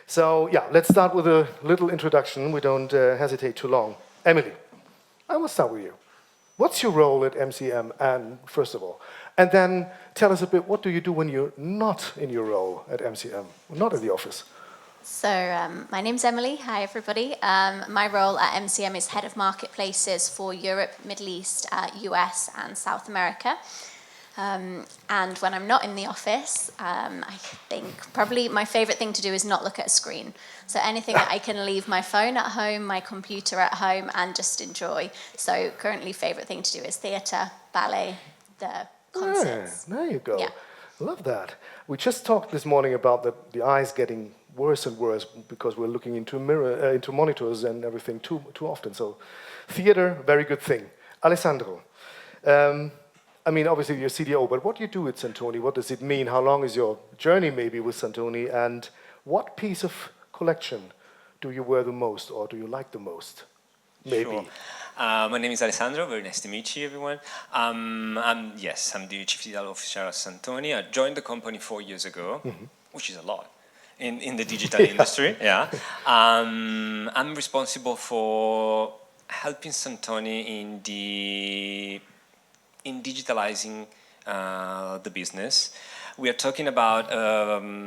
So yeah, let's start with a little introduction. We don't hesitate too long. Emily, I will start with you. What's your role at MCM, and first of all? And then tell us a bit, what do you do when you're not in your role at MCM, not in the office? So my name's Emily. Hi, everybody. My role at MCM is Head of Marketplaces for Europe, Middle East, US, and South America. And when I'm not in the office, I think probably my favorite thing to do is not look at a screen. So anything that I can leave my phone at home, my computer at home, and just enjoy. So currently, favorite thing to do is theatre, ballet, the concerts. Yeah, there you go. Yeah. Love that. We just talked this morning about the eyes getting worse and worse because we're looking into into monitors and everything too often. So theatre, very good thing. Alessandro, I mean, obviously you're CDO, but what do you do at Santoni? What does it mean? How long is your journey maybe with Santoni? And what piece of collection do you wear the most or do you like the most? Maybe. Sure. My name is Alessandro. Very nice to meet you, everyone. I'm the Chief Digital Officer at Santoni. I joined the company 4 years ago, which is a lot in the digital industry. Yeah. I'm responsible for helping Santoni in digitalizing the business. We are talking about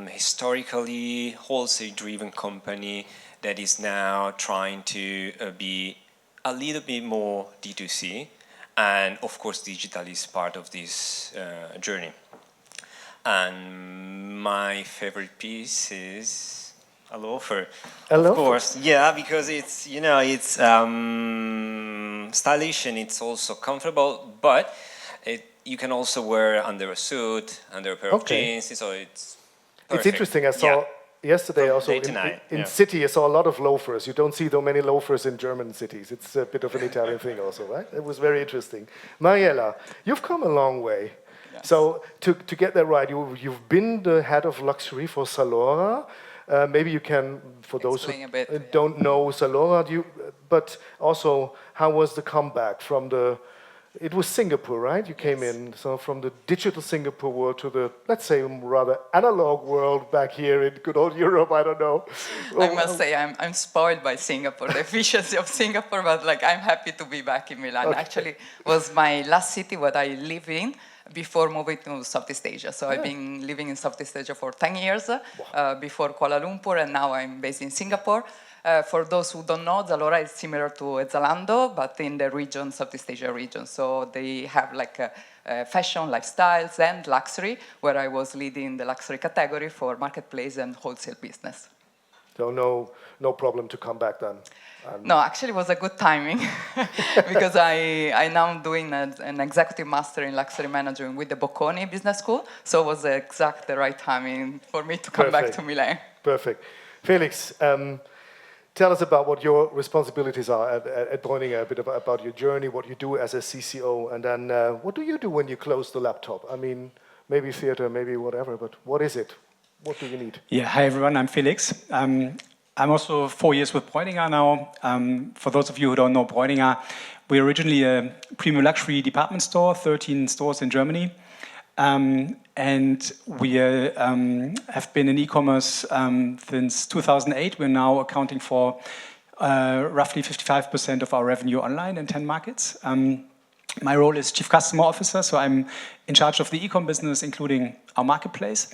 historically wholesale-driven company that is now trying to be a little bit more D2C, and of course digital is part of this journey. And my favorite piece is a loafer, of course. Yeah, because it's it's stylish and it's also comfortable, but you can also wear under a suit, under a pair of jeans. So it's perfect. It's interesting. I saw yesterday also in city, I saw a lot of loafers. You don't see though many loafers in German cities. It's a bit of an Italian thing also, right? It was very interesting. Mariella, you've come a long way. Yes. So to get that right, you've been the head of luxury for Zalora. Maybe you can, for those who don't know Zalora, but also how was the comeback from the... It was Singapore, right? You came in, so from the digital Singapore world to the, let's say, rather analog world back here in good old Europe, I don't know. I must say, I'm spoiled by Singapore, the efficiency of Singapore, but I'm happy to be back in Milan. Okay. Actually, it was my last city what I live in before moving to Southeast Asia. So I've been living in Southeast Asia for 10 years, before Kuala Lumpur, and now I'm based in Singapore. For those who don't know, Zalora is similar to Zalando, but in the region, Southeast Asia region. So they have fashion, lifestyles, and luxury, where I was leading the luxury category for marketplace and wholesale business. So no problem to come back then? No, actually it was a good timing because I now am doing an executive master in luxury management with the Bocconi Business School. So it was the right timing for me to come back to Milan. Perfect. Felix, tell us about what your responsibilities are at Breuninger, a bit about your journey, what you do as a CCO, and then what do you do when you close the laptop? I mean, maybe theater, maybe whatever, but what is it? What do you need? Yeah, hi everyone, I'm Felix. I'm also 4 years with Breuninger now. For those of you who don't know Breuninger, we're originally a premium luxury department store, 13 stores in Germany. And we have been in e-commerce since 2008. We're now accounting for roughly 55% of our revenue online in 10 markets. My role is Chief Customer Officer, so I'm in charge of the e-com business, including our marketplace,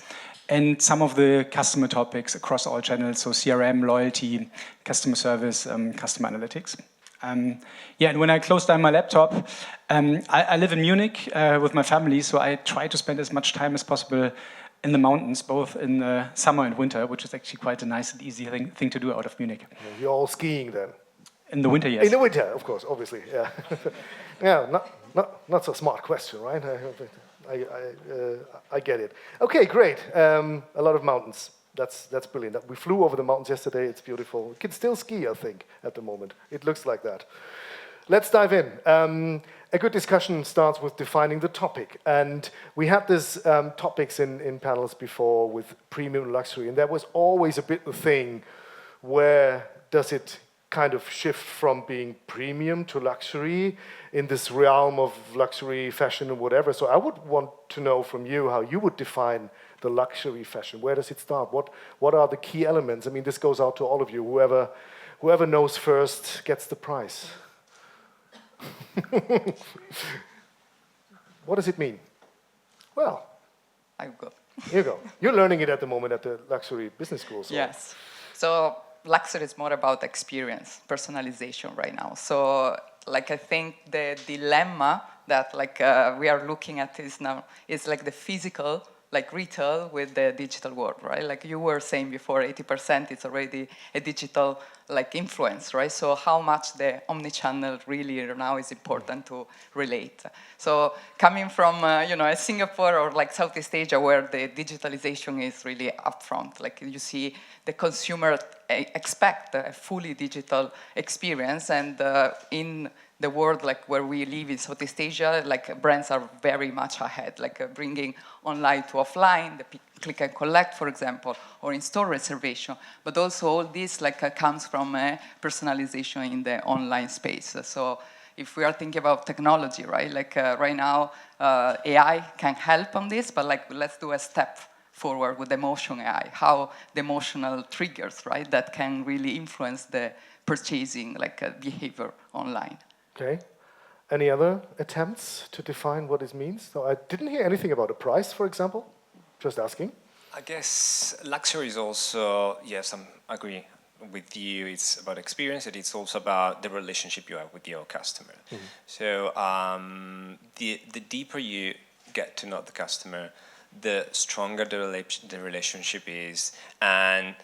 and some of the customer topics across all channels, so CRM, loyalty, customer service, customer analytics. And when I close down my laptop, I live in Munich with my family, so I try to spend as much time as possible in the mountains, both in summer and winter, which is actually quite a nice and easy thing to do out of Munich. You're all skiing then? In the winter, yes. In the winter, of course, obviously, yeah. Yeah, not so smart question, right? I get it. Okay, great. A lot of mountains. That's brilliant. We flew over the mountains yesterday. It's beautiful. We can still ski, I think, at the moment. It looks like that. Let's dive in. A good discussion starts with defining the topic. And we had these topics in panels before with premium luxury. And that was always a bit the thing, where does it kind of shift from being premium to luxury in this realm of luxury, fashion, and whatever. So I would want to know from you how you would define the luxury fashion? Where does it start? What are the key elements? I mean, this goes out to all of you. Whoever knows first gets the prize. What does it mean? Well, I go. you go. You're learning it at the moment at the luxury business school. So. Yes. So luxury is more about experience, personalization right now. So like I think the dilemma that like we are looking at is now is like the physical, like retail with the digital world, right? Like you were saying before, 80% is already a digital like influence, right? So how much the omnichannel really now is important to relate. So coming from, Singapore or like Southeast Asia where the digitalization is really upfront, like you see the consumer expect a fully digital experience, and in the world like where we live in Southeast Asia, like brands are very much ahead, like bringing online to offline, the click and collect, for example, or in-store reservation. But also all this like comes from personalization in the online space. So if we are thinking about technology, right, like right now, AI can help on this, but like let's do a step forward with emotion AI, how the emotional triggers, right, that can really influence the purchasing like behavior online. Okay. Any other attempts to define what this means? So I didn't hear anything about a price, for example. Just asking. I guess luxury is also, yes, I agree with you. It's about experience, and it's also about the relationship you have with your customer. Mm-hmm. So the deeper you get to know the customer, the stronger the relationship is, and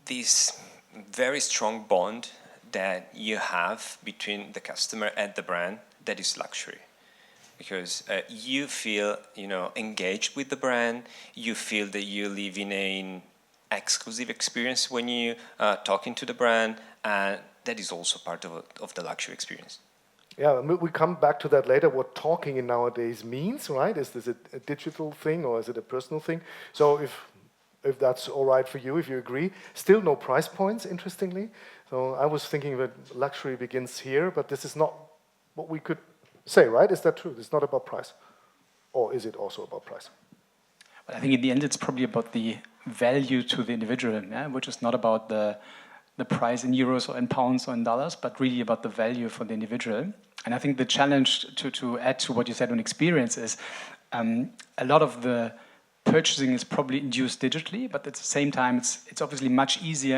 this very strong bond that you have between the customer and the brand, that is luxury. Because you feel, engaged with the brand, you feel that you live in an exclusive experience when you talking to the brand, and that is also part of the luxury experience. Yeah, we come back to that later, what talking in nowadays means, right? Is this a digital thing or is it a personal thing? So if that's all right for you, if you agree. Still no price points, interestingly. So I was thinking that luxury begins here, but this is not what we could say, right? Is that true? It's not about price. Or is it also about price? Well, I think in the end, it's probably about the value to the individual, which is not about the price in euros or in pounds or in dollars, but really about the value for the individual. And I think the challenge to add to what you said on experience is a lot of the purchasing is probably induced digitally, but at the same time, it's obviously much easier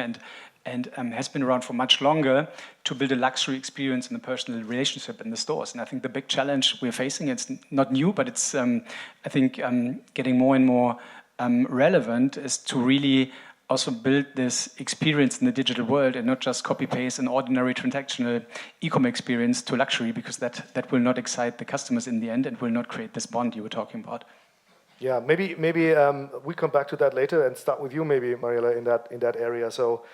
and has been around for much longer to build a luxury experience and a personal relationship in the stores. And I think the big challenge we're facing, it's not new, but it's, I think, getting more and more relevant, is to really also build this experience in the digital world and not just copy-paste an ordinary transactional e-com experience to luxury, because that will not excite the customers in the end and will not create this bond you were talking about. Yeah, maybe we come back to that later and start with you, maybe, Mariella, in that area. So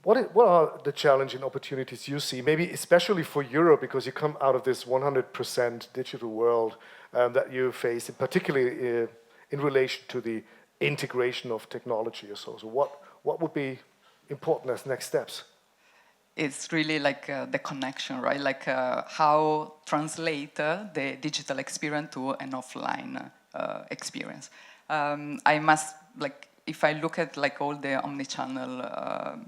what are the challenge and opportunities you see, maybe especially for Europe, because you come out of this 100% digital world that you face, particularly in relation to the integration of technology or so. So what would be important as next steps? It's really like the connection, right? Like how translate the digital experience to an offline experience. I must, like, if I look at like all the omnichannel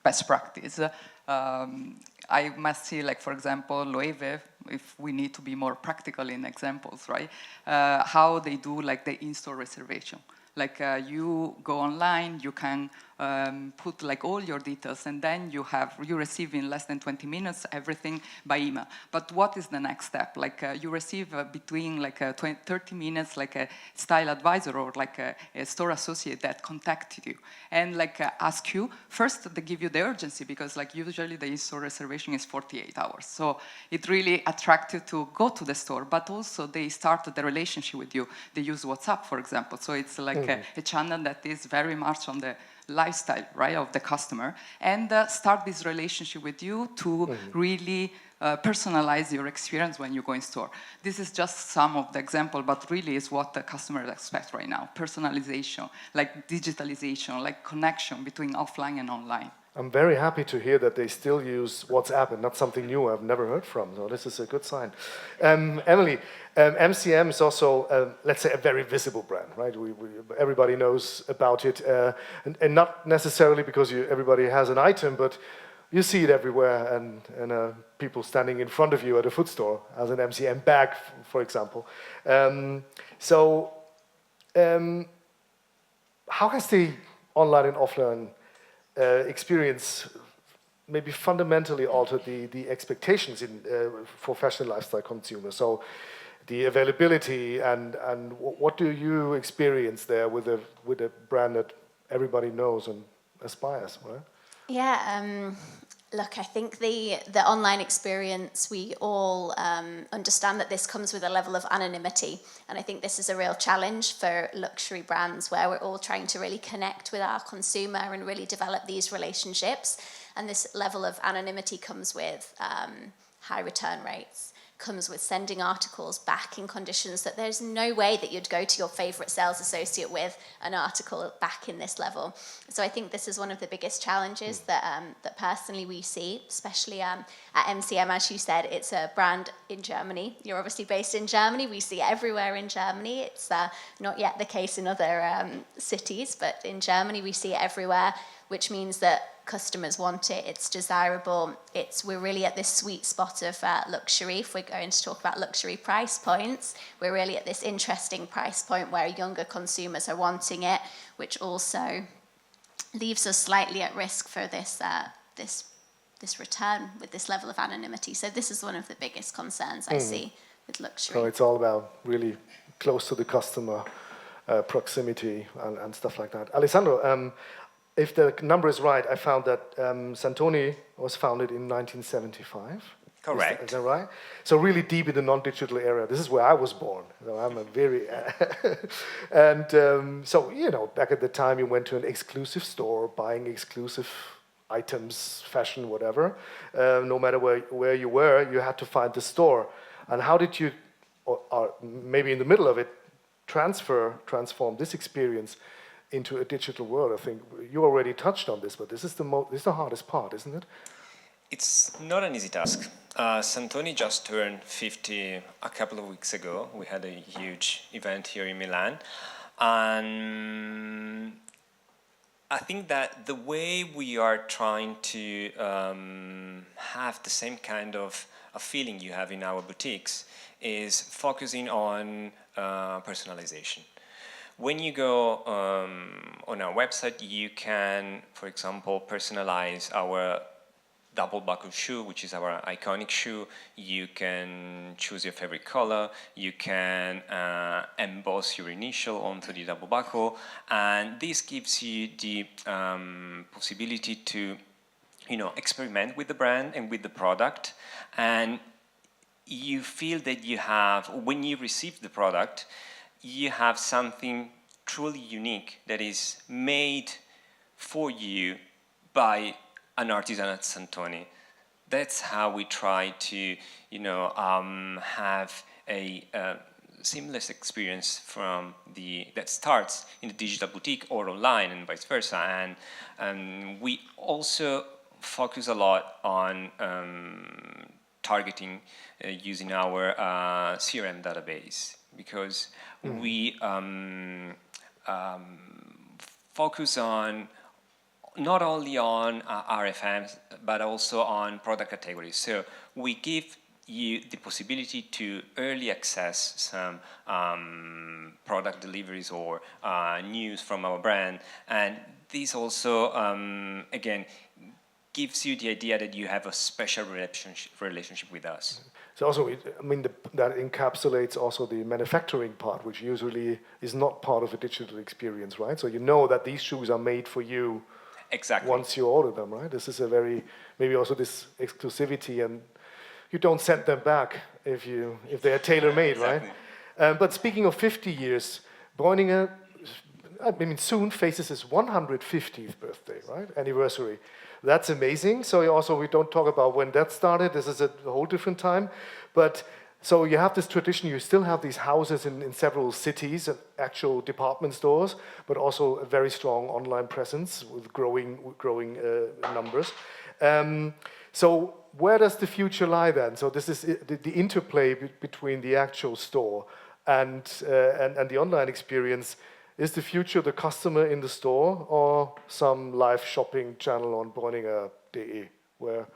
best practice, I must see, like, for example, Loewe, if we need to be more practical in examples, right? How they do like the in-store reservation. Like you go online, you can put like all your details, and then you receive in less than 20 minutes everything by email. But what is the next step? Like you receive between like 30 minutes like a style advisor or like a store associate that contacted you and like ask you first. They give you the urgency because like usually the in-store reservation is 48 hours. So it really attracts you to go to the store, but also they start the relationship with you. They use WhatsApp, for example. So it's like a channel that is very much on the lifestyle, right, of the customer, and start this relationship with you to really personalize your experience when you go in store. This is just some of the example, but really is what the customers expect right now. Personalization, like digitalization, like connection between offline and online. I'm very happy to hear that they still use WhatsApp and not something new I've never heard from. So this is a good sign. Emily, MCM is also, let's say, a very visible brand, right? Everybody knows about it, and not necessarily because everybody has an item, but you see it everywhere, and people standing in front of you at a food store as an MCM bag, for example. How has the online and offline experience maybe fundamentally altered the expectations for fashion and lifestyle consumers? So the availability and what do you experience there with a brand that everybody knows and aspires, right? Yeah, look, I think the online experience, we all understand that this comes with a level of anonymity. And I think this is a real challenge for luxury brands where we're all trying to really connect with our consumer and really develop these relationships. And this level of anonymity comes with high return rates, comes with sending articles back in conditions that there's no way that you'd go to your favorite sales associate with an article back in this level. So I think this is one of the biggest challenges that personally we see, especially at MCM. As you said, it's a brand in Germany. You're obviously based in Germany. We see it everywhere in Germany. It's not yet the case in other cities, but in Germany we see it everywhere, which means that customers want it, it's desirable, we're really at this sweet spot of luxury. If we're going to talk about luxury price points, we're really at this interesting price point where younger consumers are wanting it, which also leaves us slightly at risk for this return with this level of anonymity. So this is one of the biggest concerns I see with luxury. So it's all about really close to the customer, proximity and stuff like that. Alessandro, if the number is right, I found that Santoni was founded in 1975. Correct. Is that right? So really deep in the non-digital era. This is where I was born. So I'm a very... and so, back at the time, you went to an exclusive store, buying exclusive items, fashion, whatever. No matter where you were, you had to find the store. And how did you, or maybe in the middle of it, transform this experience into a digital world? I think you already touched on this, but this is the hardest part, isn't it? It's not an easy task. Santoni just turned 50 a couple of weeks ago. We had a huge event here in Milan. And I think that the way we are trying to have the same kind of a feeling you have in our boutiques is focusing on personalization. When you go on our website, you can, for example, personalize our double buckle shoe, which is our iconic shoe. You can choose your favorite color. You can emboss your initial onto the double buckle. And this gives you the possibility to, experiment with the brand and with the product. And you feel that you have, when you receive the product, you have something truly unique that is made for you by an artisan at Santoni. That's how we try to, have a seamless experience that starts in the digital boutique or online and vice versa. And we also focus a lot on targeting using our CRM database, because we focus on not only on RFMs, but also on product categories. So we give you the possibility to early access some product deliveries or news from our brand. And this also, again, gives you the idea that you have a special relationship with us. So also, that encapsulates also the manufacturing part, which usually is not part of a digital experience, right? So you know that these shoes are made for you. Exactly. Once you order them, right? This is maybe also this exclusivity, and you don't send them back if they are tailor-made, exactly. Right? But speaking of 50 years, Breuninger, soon faces his 150th birthday, right? Anniversary. That's amazing. So we don't talk about when that started. This is a whole different time. But So you have this tradition, you still have these houses in several cities, actual department stores, but also a very strong online presence with growing numbers. So where does the future lie then? So this is the interplay between the actual store and the online experience. Is the future the customer in the store or some live shopping channel on Breuninger.de? Where?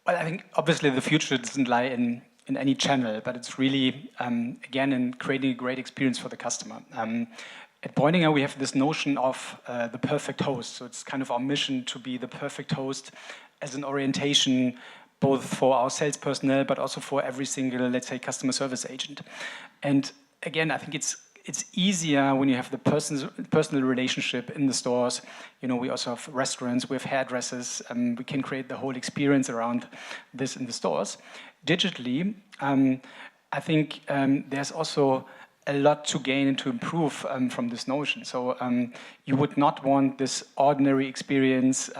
Well, I think obviously the future doesn't lie in any channel, but it's really, again, in creating a great experience for the customer. At Breuninger, we have this notion of the perfect host. So it's kind of our mission to be the perfect host as an orientation, both for our sales personnel, but also for every single, let's say, customer service agent. And again, I think it's easier when you have the personal relationship in the stores. You know, we also have restaurants, we have hairdressers, we can create the whole experience around this in the stores. Digitally, I think there's also a lot to gain and to improve from this notion. So you would not want this ordinary experience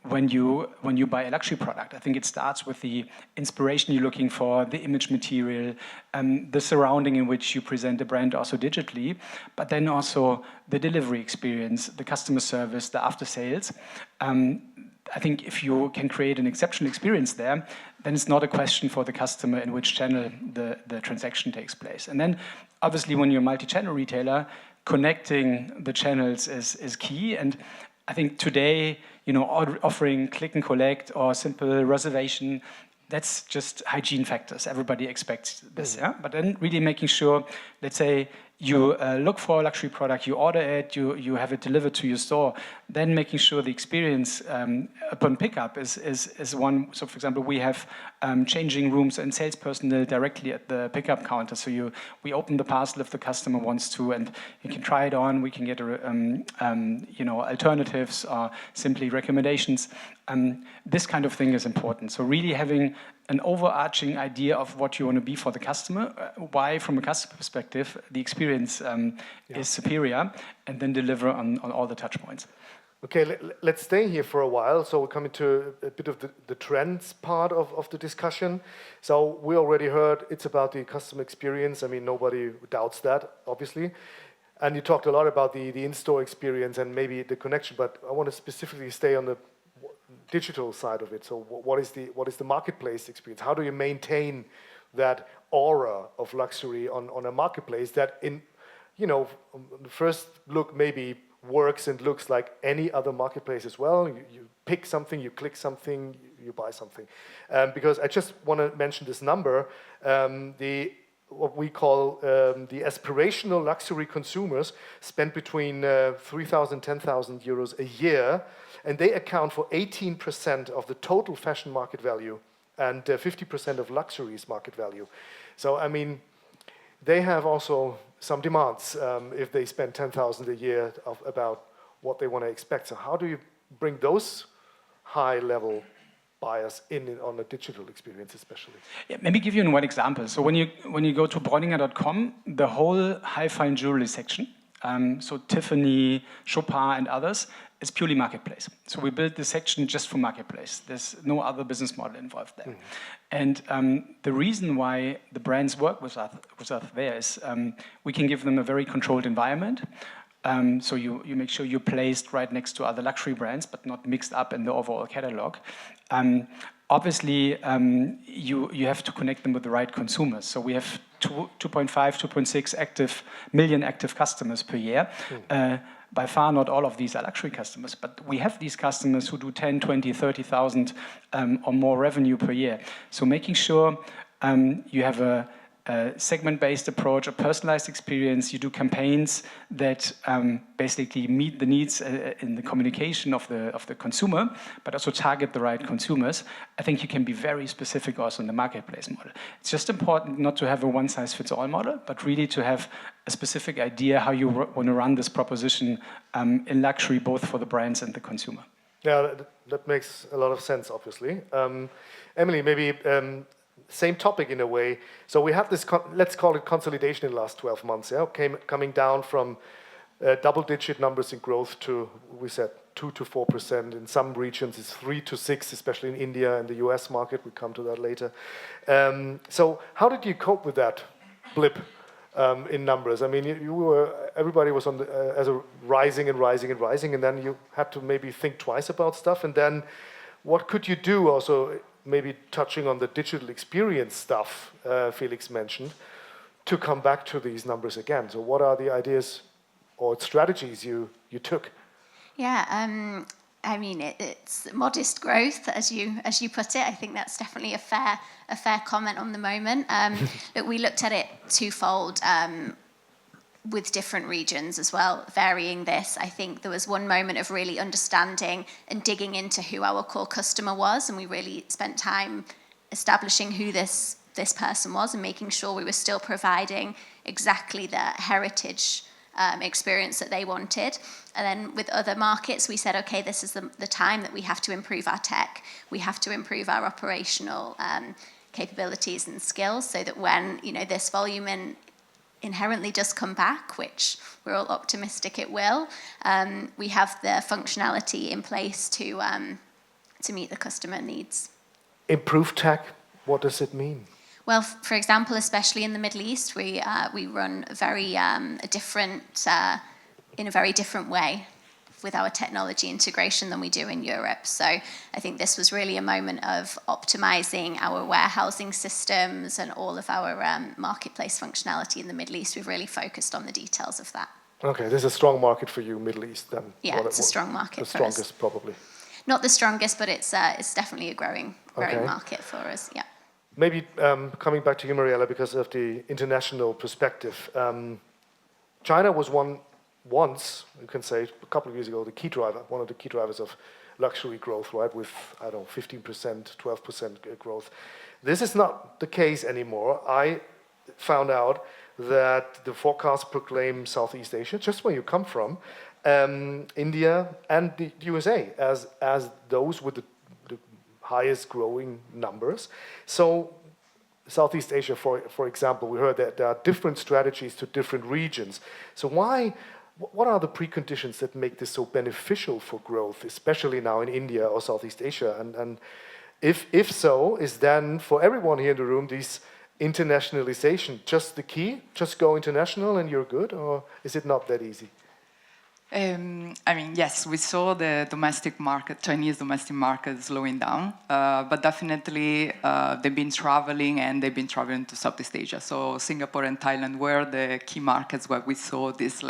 when you buy a luxury product. I think it starts with the inspiration you're looking for, the image material, the surrounding in which you present the brand also digitally, but then also the delivery experience, the customer service, the after sales. I think if you can create an exceptional experience there, then it's not a question for the customer in which channel the transaction takes place. And then obviously when you're a multi-channel retailer, connecting the channels is key. And I think today, you know, offering click and collect or simple reservation, that's just hygiene factors. Everybody expects this, yeah? But then really making sure, let's say, you look for a luxury product, you order it, you have it delivered to your store, then making sure the experience upon pickup is one. So for example, we have changing rooms and sales personnel directly at the pickup counter. So we open the parcel if the customer wants to, and you can try it on. We can get you know, alternatives or simply recommendations. This kind of thing is important. So really having an overarching idea of what you want to be for the customer, why from a customer perspective the experience is superior, and then deliver on all the touch points. Okay, let's stay here for a while. So we're coming to a bit of the trends part of the discussion. So we already heard it's about the customer experience. I mean, nobody doubts that, obviously. And you talked a lot about the in-store experience and maybe the connection, but I want to specifically stay on the digital side of it. So what is the marketplace experience? How do you maintain that aura of luxury on a marketplace that, in, you know, the first look maybe works and looks like any other marketplace as well? You pick something, you click something, you buy something. Because I just want to mention this number, what we call the aspirational luxury consumers spend between 3,000 and 10,000 euros a year, and they account for 18% of the total fashion market value and 50% of luxuries market value. So, I mean, they have also some demands if they spend 10,000 a year about what they want to expect. So how do you bring those high-level buyers in on a digital experience especially? Yeah, maybe give you one example. So when you go to Breuninger.com, the whole high-fine jewelry section, so Tiffany, Chopin and others, is purely marketplace. So we built this section just for marketplace. There's no other business model involved there. And the reason why the brands work with us there is we can give them a very controlled environment. So you make sure you're placed right next to other luxury brands, but not mixed up in the overall catalog. Obviously, you have to connect them with the right consumers. So we have 2.5, 2.6 million active customers per year. By far, not all of these are luxury customers, but we have these customers who do 10, 20, 30,000 or more revenue per year. So making sure you have a segment-based approach, a personalized experience. You do campaigns that basically meet the needs in the communication of the consumer, but also target the right consumers. I think you can be very specific also in the marketplace model. It's just important not to have a one-size-fits-all model, but really to have a specific idea how you want to run this proposition in luxury, both for the brands and the consumer. Yeah, that makes a lot of sense, obviously. Emily, maybe same topic in a way. So we have this, let's call it consolidation in the last 12 months, yeah? Coming down from double-digit numbers in growth to, we said, 2 to 4%. In some regions, it's 3 to 6, especially in India and the US market. We come to that later. So how did you cope with that blip in numbers? I mean, everybody was on as a rising and rising and rising, and then you had to maybe think twice about stuff. And then what could you do also, maybe touching on the digital experience stuff Felix mentioned, to come back to these numbers again? So what are the ideas or strategies you took? Yeah, I mean, it's modest growth, as you put it. I think that's definitely a fair comment on the moment. But we looked at it twofold, with different regions as well, varying this. I think there was one moment of really understanding and digging into who our core customer was, and we really spent time establishing who this person was and making sure we were still providing exactly the heritage experience that they wanted. And then with other markets, we said, okay, this is the time that we have to improve our tech. We have to improve our operational capabilities and skills, so that when this volume inherently does come back, which we're all optimistic it will, we have the functionality in place to meet the customer needs. Improve tech, what does it mean? Well, for example, especially in the Middle East, we run in a very different way with our technology integration than we do in Europe. So I think this was really a moment of optimizing our warehousing systems and all of our marketplace functionality in the Middle East. We've really focused on the details of that. Okay, this is a strong market for you, Middle East, then. Yeah, it's a strong market for us. The strongest, probably. Not the strongest, but it's definitely a growing market for us, yeah. Maybe coming back to you, Mariella, because of the international perspective. China was once, you can say, a couple of years ago, one of the key drivers of luxury growth, right? With, 15%, 12% growth. This is not the case anymore. I found out that the forecasts proclaim Southeast Asia, just where you come from, India and the USA as those with the highest growing numbers. So Southeast Asia, for example, we heard that there are different strategies to different regions. So what are the preconditions that make this so beneficial for growth, especially now in India or Southeast Asia? And if so, is then for everyone here in the room, this internationalization just the key? Just go international and you're good? Or is it not that easy? Yes, we saw the Chinese domestic market slowing down, but definitely they've been traveling to Southeast Asia. So Singapore and Thailand were the key markets where we saw this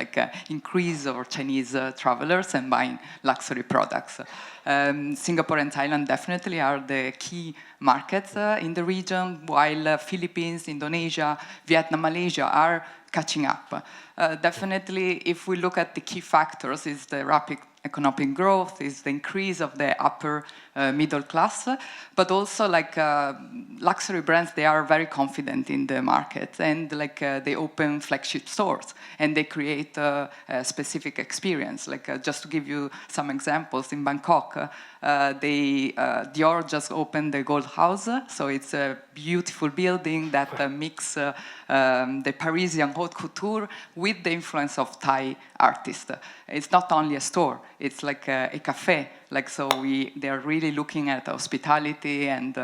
increase of Chinese travelers and buying luxury products. Singapore and Thailand definitely are the key markets in the region, while Philippines, Indonesia, Vietnam, Malaysia are catching up. Definitely, if we look at the key factors, is the rapid economic growth, is the increase of the upper middle class, but also luxury brands, they are very confident in the market, and they open flagship stores and they create a specific experience. Just to give you some examples, in Bangkok, Dior just opened the Gold House, so it's a beautiful building that mix the Parisian haute couture with the influence of Thai artists. It's not only a store, it's like a cafe. They are really looking at hospitality and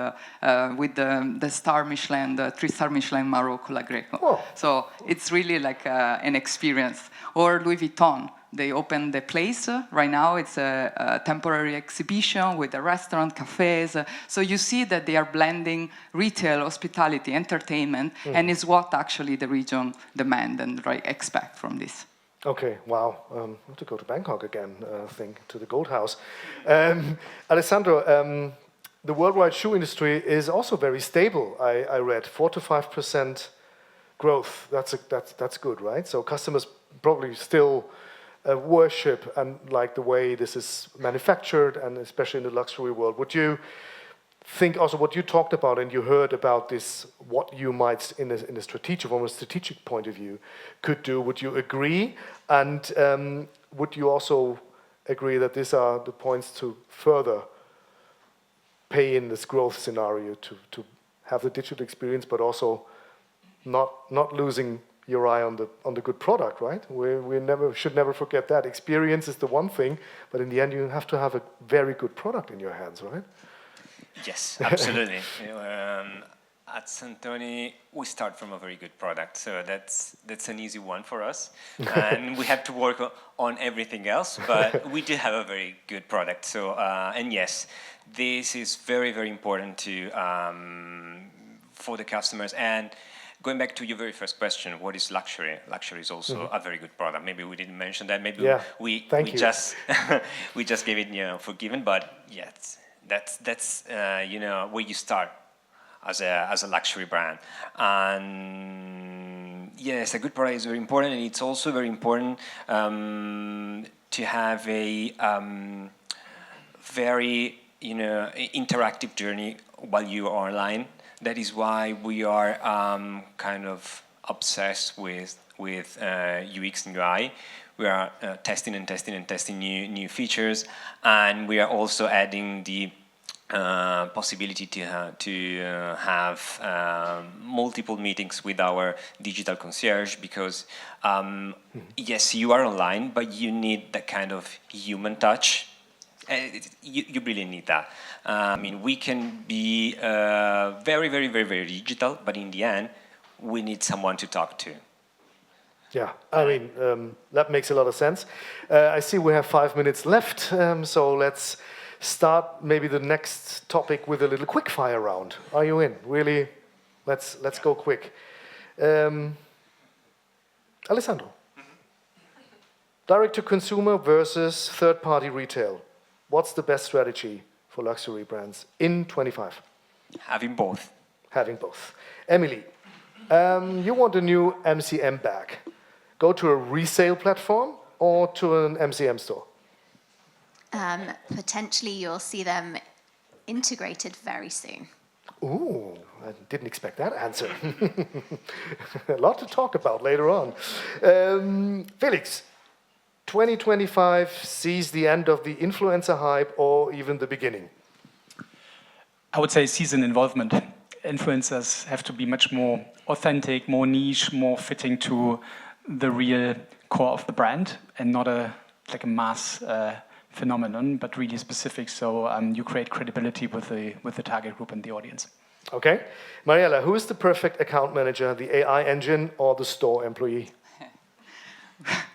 with the 3-star Michelin Marocco La Greco. Oh. So it's really an experience. Or Louis Vuitton, they opened the place. Right now it's a temporary exhibition with a restaurant, cafes. So you see that they are blending retail, hospitality, entertainment, and is what actually the region demand and expect from this. Okay, wow. I have to go to Bangkok again, to the Gold House. Alessandro, the worldwide shoe industry is also very stable, I read. 4 to 5% growth, that's good, right? So customers probably still worship and like the way this is manufactured, and especially in the luxury world. Would you think also what you talked about and you heard about this, what you might, from a strategic point of view, could do? Would you agree? And would you also agree that these are the points to further pay in this growth scenario to have the digital experience, but also not losing your eye on the good product, right? We should never forget that. Experience is the one thing, but in the end, you have to have a very good product in your hands, right? Yes, absolutely. At Santoni, we start from a very good product, so that's an easy one for us, and we have to work on everything else. But we do have a very good product. So, and yes, this is very, very important to for the customers. And going back to your very first question, what is luxury? Luxury is also a very good product. Maybe we didn't mention that. Maybe we just we just gave it for given. But yes, that's where you start as a luxury brand. And yes, a good product is very important, and it's also very important to have a very interactive journey while you are online. That is why we are kind of obsessed with UX and UI. We are testing new features, and we are also adding the possibility to have multiple meetings with our digital concierge, because yes, you are online, but you need that kind of human touch. You really need that. I mean, we can be very, very, very, very digital, but in the end, we need someone to talk to. Yeah, I mean, that makes a lot of sense. I see we have 5 minutes left, so let's start maybe the next topic with a little quick fire round. Are you in? Really? Let's go quick. Alessandro. Direct to consumer versus third party retail. What's the best strategy for luxury brands in 25? Having both. Having both. Emily, you want a new MCM bag. Go to a resale platform or to an MCM store? Potentially you'll see them integrated very soon. Ooh, I didn't expect that answer. A lot to talk about later on. Felix, 2025 sees the end of the influencer hype or even the beginning? I would say season involvement. Influencers have to be much more authentic, more niche, more fitting to the real core of the brand, and not like a mass phenomenon, but really specific. So you create credibility with the target group and the audience. Okay, Mariella, who is the perfect account manager, the AI engine or the store employee?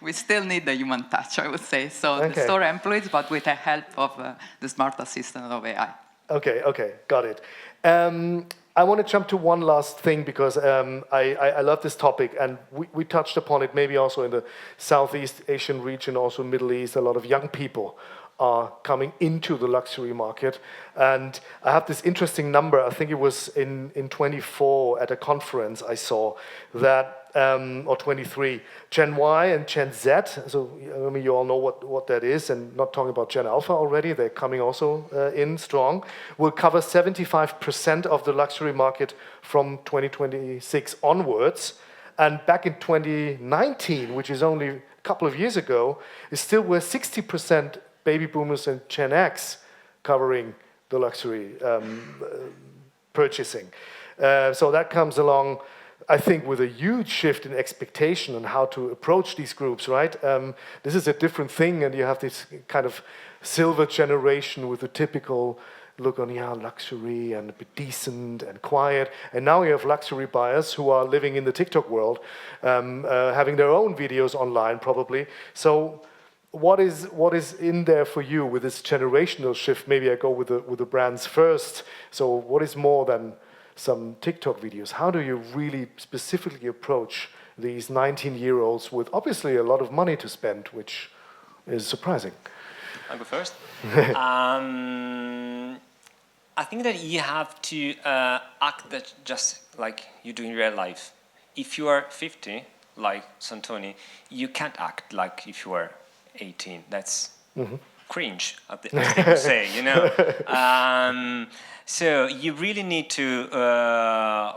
We still need the human touch, I would say. So the store employees, but with the help of the smart assistant of AI. Okay, got it. I want to jump to one last thing, because I love this topic, and we touched upon it maybe also in the Southeast Asian region, also Middle East. A lot of young people are coming into the luxury market. And I have this interesting number, I think it was in 24 at a conference I saw, that, or 23, Gen Y and Gen Z, so I mean, you all know what that is, and not talking about Gen Alpha already, they're coming also in strong, will cover 75% of the luxury market from 2026 onwards. And back in 2019, which is only a couple of years ago, it still were 60% baby boomers and Gen X covering the luxury purchasing. So that comes along, I think, with a huge shift in expectation on how to approach these groups, right? This is a different thing, and you have this kind of silver generation with the typical look on, luxury and a bit decent and quiet. And now you have luxury buyers who are living in the TikTok world, having their own videos online probably. So what is in there for you with this generational shift? Maybe I go with the brands first. So what is more than some TikTok videos? How do you really specifically approach these 19-year-olds with obviously a lot of money to spend, which is surprising? I'll go first. I think that you have to act that just like you do in real life. If you are 50, like Santoni, you can't act like if you are 18. That's cringe, as they would say, So you really need to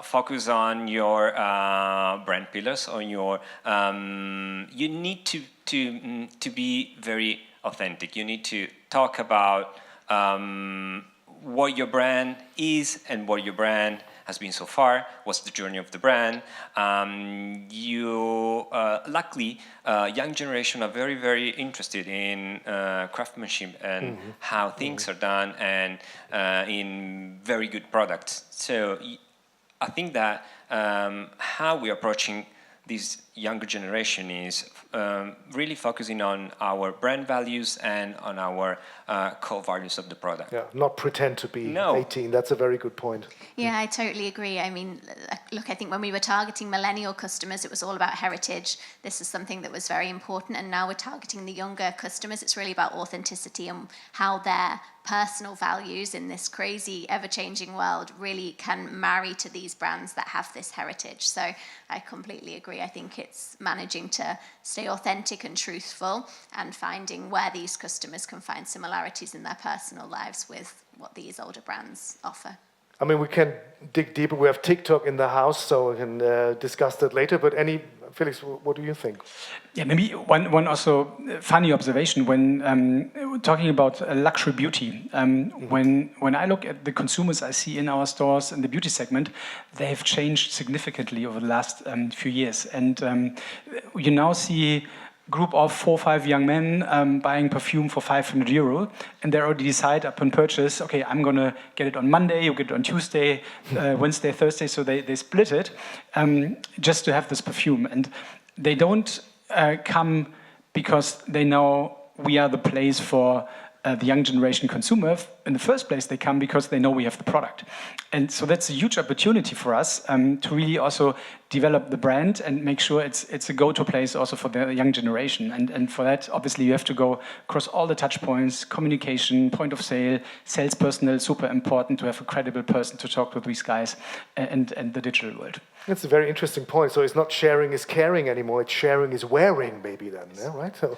focus on your brand pillars, on your. You need to be very authentic. You need to talk about what your brand is and what your brand has been so far? What's the journey of the brand? Luckily, young generation are very, very interested in craftsmanship and how things are done, and in very good products. So I think that how we're approaching this younger generation is really focusing on our brand values and on our core values of the product. Yeah, not pretend to be 18. That's a very good point. Yeah, I totally agree. I mean, look, I think when we were targeting millennial customers, it was all about heritage. This is something that was very important. And now we're targeting the younger customers. It's really about authenticity and how their personal values in this crazy, ever-changing world really can marry to these brands that have this heritage. So I completely agree. I think it's managing to stay authentic and truthful and finding where these customers can find similarities in their personal lives with what these older brands offer. I mean, we can dig deeper. We have TikTok in the house, so we can discuss that later. But Felix, what do you think? Yeah, maybe one also funny observation when talking about luxury beauty. When I look at the consumers I see in our stores in the beauty segment, they have changed significantly over the last few years. And you now see group of 4 or 5 young men buying perfume for €500, and they already decide upon purchase, okay, I'm gonna get it on Monday, you get it on Tuesday, Wednesday, Thursday, so they split it just to have this perfume. And they don't come because they know we are the place for the young generation consumer. In the first place, they come because they know we have the product. And so that's a huge opportunity for us to really also develop the brand and make sure it's a go-to place also for the young generation. And for that, obviously, you have to go across all the touch points, communication, point of sale, sales personnel, super important to have a credible person to talk to these guys, and the digital world. That's a very interesting point. So it's not sharing is caring anymore. It's sharing is wearing, maybe then, yeah, right? So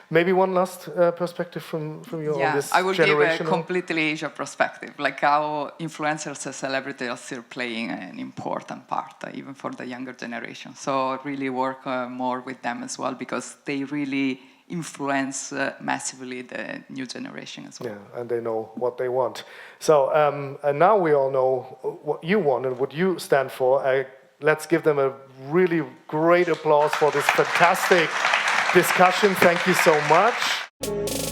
maybe one last perspective from you on this I will give a generational? completely Asia perspective, like how influencers and celebrities are still playing an important part, even for the younger generation. So really work more with them as well, because they really influence massively the new generation as well. Yeah, and they know what they want. So and now we all know what you want and what you stand for. Let's give them a really great applause for this fantastic discussion. Thank you so much.